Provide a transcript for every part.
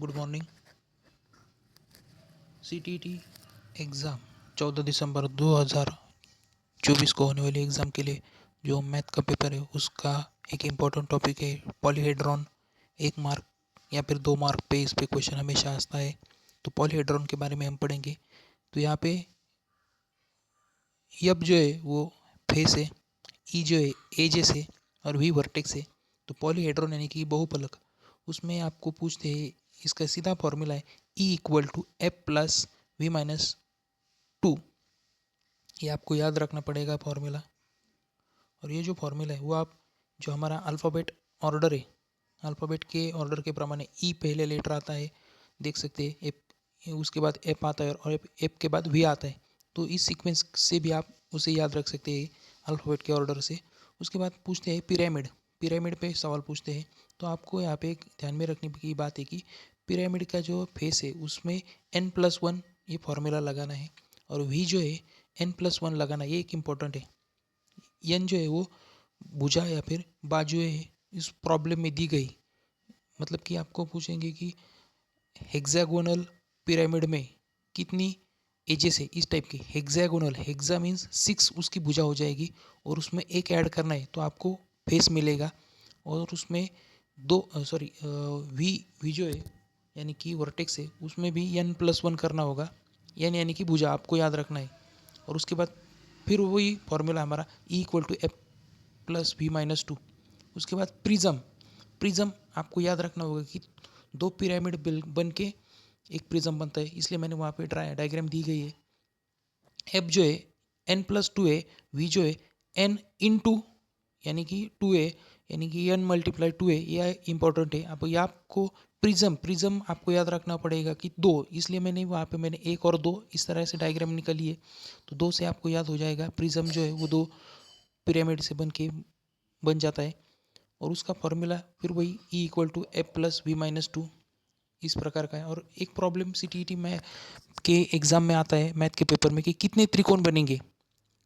Good morning. CTET exam 14 दिसंबर 2024 को होने वाली एग्ज़ाम के लिए जो मैथ का पेपर है उसका एक इम्पॉर्टेंट टॉपिक है पॉलीहेड्रॉन। 1 मार्क या फिर 2 मार्क पे इस पे क्वेश्चन हमेशा आता है। तो पॉलीहेड्रॉन के बारे में हम पढ़ेंगे। तो यहाँ पे यब जो है वो फेस है, ई जो है एजेस है और वी वर्टेक्स है। तो पॉलीहेड्रॉन यानी कि बहुफलक, उसमें आपको पूछते हैं, इसका सीधा फॉर्मूला है E = F+V-2। ये आपको याद रखना पड़ेगा फॉर्मूला। और ये जो फॉर्मूला है वो आप जो हमारा अल्फ़ाबेट ऑर्डर है, अल्फ़ाबेट के ऑर्डर के प्रमाणे ई पहले लेटर आता है, देख सकते हैं एफ, उसके बाद एफ आता है और एफ के बाद वी आता है। तो इस सीक्वेंस से भी आप उसे याद रख सकते हैं अल्फ़ाबेट के ऑर्डर से। उसके बाद पूछते हैं पिरामिड, पिरामिड पे सवाल पूछते हैं। तो आपको यहाँ पे एक ध्यान में रखने की बात है कि पिरामिड का जो फेस है उसमें n+1 ये फॉर्मूला लगाना है और वी जो है n+1 लगाना, ये एक इम्पॉर्टेंट है। एन जो है वो भुजा या फिर बाजू है, इस प्रॉब्लम में दी गई। मतलब कि आपको पूछेंगे कि हेक्सागोनल पिरामिड में कितनी एजेस है, इस टाइप की। हेक्सागोनल, हेक्सा मीन्स 6 उसकी भुजा हो जाएगी और उसमें एक ऐड करना है तो आपको फेस मिलेगा। और उसमें वी जो है यानी कि वर्टेक्स है उसमें भी n+1 करना होगा। एन यानी कि भुजा आपको याद रखना है। और उसके बाद फिर वही फॉर्मूला हमारा E = F+V-2। उसके बाद प्रिज्म, प्रिज्म आपको याद रखना होगा कि 2 पिरामिड बन के एक प्रिज्म बनता है, इसलिए मैंने वहाँ पे डायग्राम दी गई है। एफ जो है n+2 है, वी जो है n इंटू यानी कि 2 है, यानी कि n×2 है। यह इंपॉर्टेंट है। अब ये आपको प्रिज्म आपको याद रखना पड़ेगा कि 2, इसलिए मैंने वहाँ पे 1 और 2 इस तरह से डायग्राम निकाली है। तो 2 से आपको याद हो जाएगा। प्रिज्म जो है वो 2 पिरामिड से बन जाता है। और उसका फॉर्मूला फिर वही E = F+V-2 इस प्रकार का है। और एक प्रॉब्लम सीटीईटी में के एग्ज़ाम में आता है, मैथ के पेपर में, कि कितने त्रिकोण बनेंगे।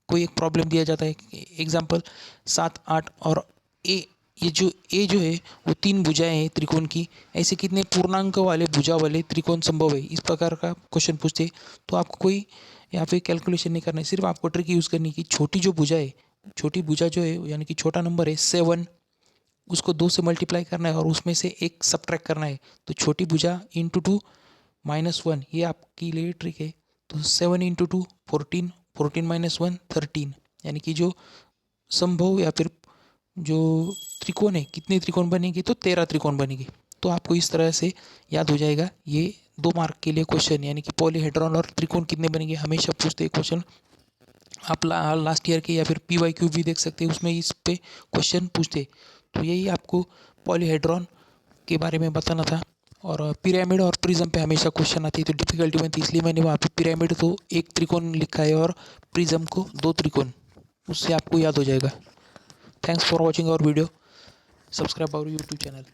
कोई एक प्रॉब्लम दिया जाता है, एग्जाम्पल 7, 8 और ए, ये जो ए जो है वो 3 भुजाएं हैं त्रिकोण की, ऐसे कितने पूर्णांक वाले भुजा वाले त्रिकोण संभव है, इस प्रकार का क्वेश्चन पूछते हैं। तो आपको कोई यहाँ पे कैलकुलेशन नहीं करना है, सिर्फ आपको ट्रिक यूज़ करनी है कि छोटी जो भुजा है, छोटी भुजा जो है यानी कि छोटा नंबर है 7, उसको 2 से मल्टीप्लाई करना है और उसमें से एक सब्ट्रैक्ट करना है। तो छोटी भुजा इंटू 2 -1, ये आपके लिए ट्रिक है। तो 7 × 2 14, 14 - 1 13, यानी कि जो संभव या फिर जो त्रिकोण है, कितने त्रिकोण बनेंगे, तो 13 त्रिकोण बनेंगे। तो आपको इस तरह से याद हो जाएगा। ये 2 मार्क के लिए क्वेश्चन, यानी कि पॉलीहेड्रॉन और त्रिकोण कितने बनेंगे हमेशा पूछते हैं क्वेश्चन। आप लास्ट ईयर के या फिर PYQ भी देख सकते हैं, उसमें इस पे क्वेश्चन पूछते। तो यही आपको पॉलीहेड्रॉन के बारे में बताना था। और पिरामिड और प्रिज्म पे हमेशा क्वेश्चन आती है तो डिफिकल्टी बनती है, इसलिए मैंने वहाँ पे पिरामिड तो 1 त्रिकोण लिखा है और प्रिज्म को 2 त्रिकोण, उससे आपको याद हो जाएगा। Thanks for watching our video, subscribe our YouTube channel.